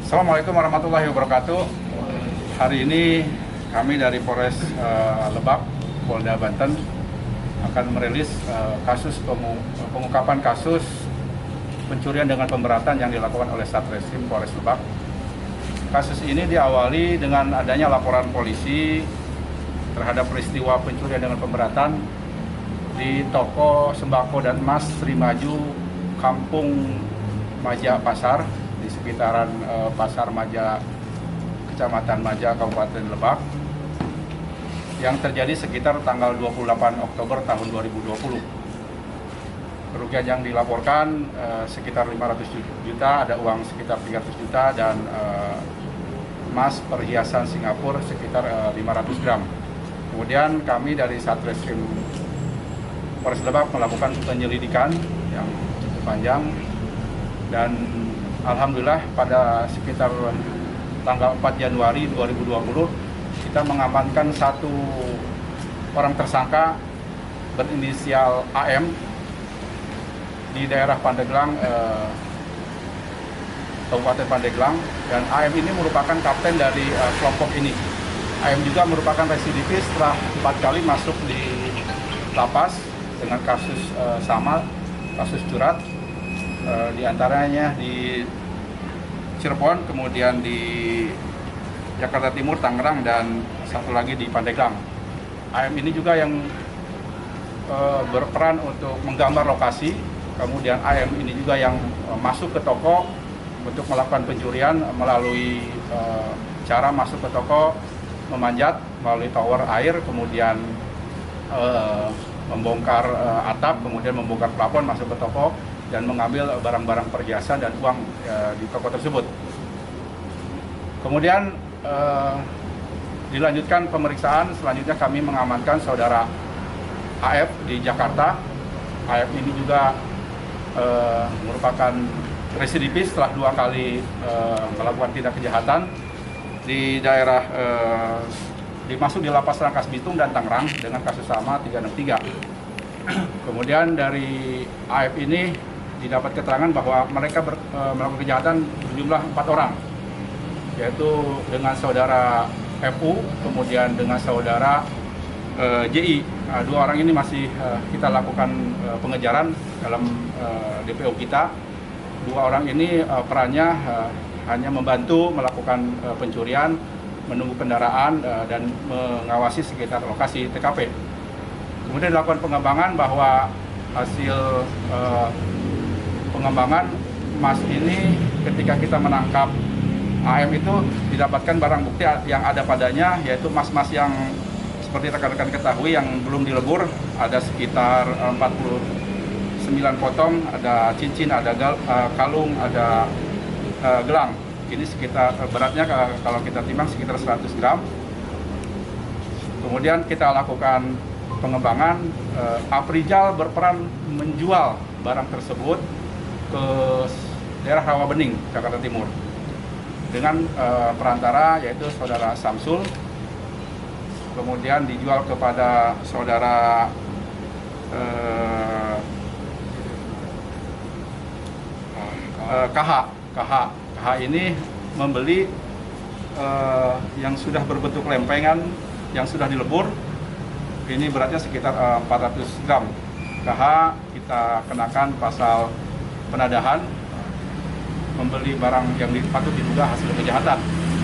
Assalamualaikum warahmatullahi wabarakatuh. Hari ini kami dari Polres Lebak, Polda Banten akan merilis pengungkapan kasus pencurian dengan pemberatan yang dilakukan oleh Satreskrim Polres Lebak. Kasus ini diawali dengan adanya laporan polisi terhadap peristiwa pencurian dengan pemberatan di toko sembako dan emas Sri Maju, Kampung Maja Pasar, di sekitaran Pasar Maja, Kecamatan Maja, Kabupaten Lebak, yang terjadi sekitar tanggal 28 Oktober tahun 2020. Kerugian yang dilaporkan sekitar 500 juta, ada uang sekitar 300 juta, dan emas perhiasan Singapura sekitar 500 gram. Kemudian kami dari Satreskrim Polres Lebak melakukan penyelidikan yang cukup panjang, dan alhamdulillah pada sekitar tanggal 4 Januari 2020 kita mengamankan satu orang tersangka berinisial AM di daerah Pandeglang, Kabupaten Pandeglang, dan AM ini merupakan kapten dari kelompok ini. AM juga merupakan residivis setelah 4 kali masuk di lapas dengan kasus sama, kasus curat, di antaranya di Cirebon, kemudian di Jakarta Timur, Tangerang, dan satu lagi di Pandeglang. AM ini juga yang berperan untuk menggambar lokasi, kemudian AM ini juga yang masuk ke toko untuk melakukan pencurian melalui cara masuk ke toko, memanjat melalui tower air, kemudian membongkar atap, kemudian membongkar plafon, masuk ke toko, dan mengambil barang-barang perhiasan dan uang di toko tersebut. Kemudian dilanjutkan pemeriksaan, selanjutnya kami mengamankan saudara AF di Jakarta. AF ini juga merupakan residivis setelah 2 kali melakukan tindak kejahatan di daerah dimasuk di lapas Rangkas Bitung dan Tangerang dengan kasus sama 363. Kemudian dari AF ini didapat keterangan bahwa mereka melakukan kejahatan berjumlah 4 orang, yaitu dengan saudara FU, kemudian dengan saudara JI. Nah, 2 orang ini masih kita lakukan pengejaran dalam DPO kita. 2 orang ini perannya hanya membantu melakukan pencurian, menunggu kendaraan, dan mengawasi sekitar lokasi TKP. Kemudian dilakukan pengembangan bahwa hasil pengembangan emas ini, ketika kita menangkap AM itu didapatkan barang bukti yang ada padanya, yaitu emas-emas yang seperti rekan-rekan ketahui yang belum dilebur, ada sekitar 49 potong, ada cincin, ada kalung, ada gelang. Ini sekitar beratnya kalau kita timbang sekitar 100 gram. Kemudian kita lakukan pengembangan, Aprijal berperan menjual barang tersebut ke daerah Rawabening, Jakarta Timur, dengan perantara yaitu saudara Samsul. Kemudian dijual kepada saudara KH ini membeli yang sudah berbentuk lempengan, yang sudah dilebur. Ini beratnya sekitar 400 gram. KH kita kenakan pasal penadahan, membeli barang yang patut diduga hasil kejahatan.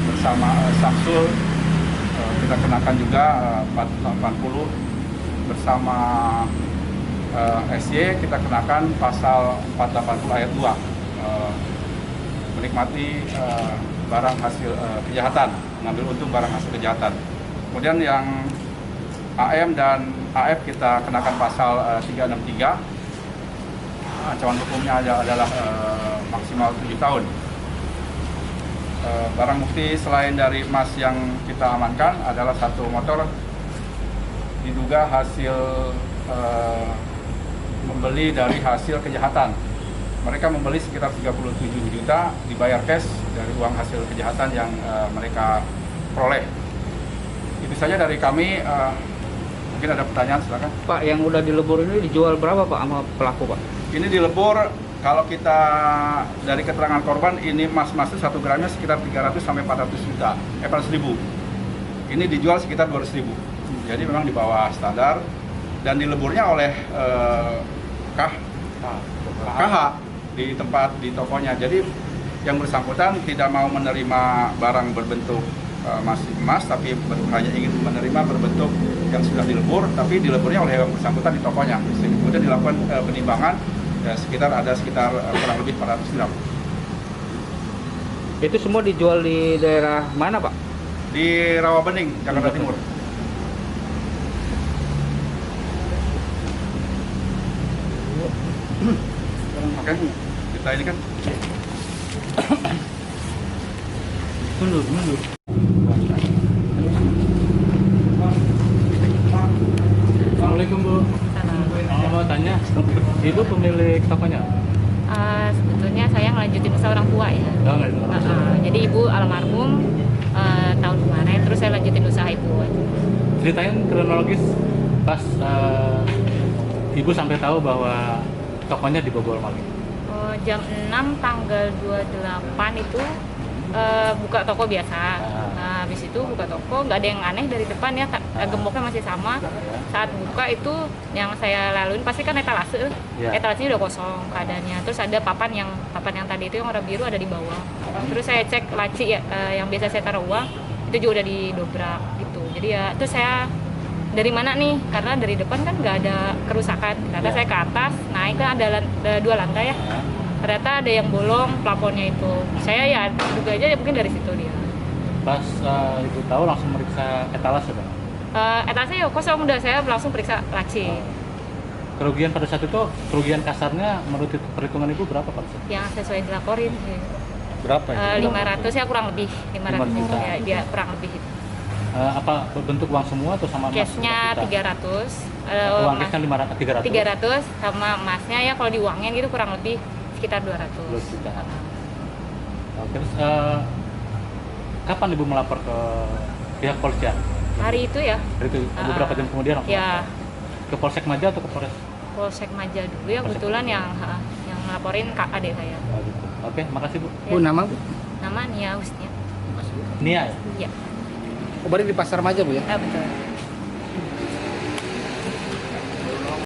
Bersama Samsul kita kenakan juga 480, bersama SY kita kenakan pasal 480 ayat 2, menikmati barang hasil kejahatan, mengambil untung barang hasil kejahatan. Kemudian yang AM dan AF kita kenakan pasal 363, ancaman hukumnya adalah maksimal 7 tahun. Barang bukti selain dari emas yang kita amankan adalah satu motor diduga hasil membeli dari hasil kejahatan. Mereka membeli sekitar 37 juta, dibayar cash dari uang hasil kejahatan yang mereka peroleh. Itu saja dari kami. Mungkin ada pertanyaan, silakan. Pak, yang udah dilebur ini dijual berapa Pak sama pelaku Pak? Ini dilebur Kalau kita dari keterangan korban, ini emas itu 1 gramnya sekitar 300 sampai 400 juta, 400 ribu. Ini dijual sekitar 200 ribu. Jadi memang di bawah standar dan dileburnya oleh KH di tempat di tokonya. Jadi yang bersangkutan tidak mau menerima barang berbentuk masih emas, tapi hanya ingin menerima berbentuk yang sudah dilebur, tapi dileburnya oleh yang bersangkutan di tokonya. Kemudian dilakukan penimbangan. Ya, sekitar kurang lebih 400 gram. Itu semua dijual di daerah mana, Pak? Di Rawabening, Jakarta Timur. Oke, kita ini kan. Mundur. Assalamualaikum, Bu. Mau tanya, Ibu pemilik tokonya? Sebetulnya saya ngelanjutin usaha orang tua ya. Jadi ibu almarhum tahun kemarin, terus saya lanjutin usaha ibu. Ceritain kronologis pas Ibu sampai tahu bahwa tokonya dibobol maling. Jam 6 tanggal 28 itu buka toko biasa. Nah, habis itu buka toko, nggak ada yang aneh dari depan ya, gemboknya masih sama. Saat buka itu yang saya laluin pasti kan etalase, etalasenya udah kosong keadaannya. Terus ada papan yang tadi itu yang warna biru ada di bawah. Terus saya cek laci ya, yang biasa saya taruh uang itu juga udah didobrak gitu. Jadi ya, terus saya dari mana nih? Karena dari depan kan nggak ada kerusakan. Ternyata saya ke atas, naik kan ada 2 lantai ya. Ternyata ada yang bolong plafonnya itu. Saya ya duga aja ya mungkin dari situ dia. Pas Ibu tahu langsung meriksa etalase, Pak? Etalase ya kosong, udah saya langsung periksa laci. Kerugian pada saat itu, kerugian kasarnya menurut perhitungan Ibu berapa, Pak? Yang sesuai dilaporin ya. Berapa ya? 500 ya, kurang lebih 500 juta ya, dia kurang lebih itu. Apa bentuk uang semua atau sama emas? Cashnya 300. Uang cashnya 300 sama emasnya ya kalau diuangin gitu kurang lebih sekitar 200 juta. Terus kapan Ibu melapor ke pihak polisian? hari itu ya. Hari itu beberapa jam kemudian langsung ya. Ke Polsek Maja atau ke Polres? Polsek Maja dulu ya, kebetulan yang ngelaporin kak adik saya. Gitu. Oke, makasih Bu. Ya. Bu, nama Bu? Nama Nia Husnia. Nia ya? Iya. Oh, berarti di Pasar Maja Bu ya? Betul.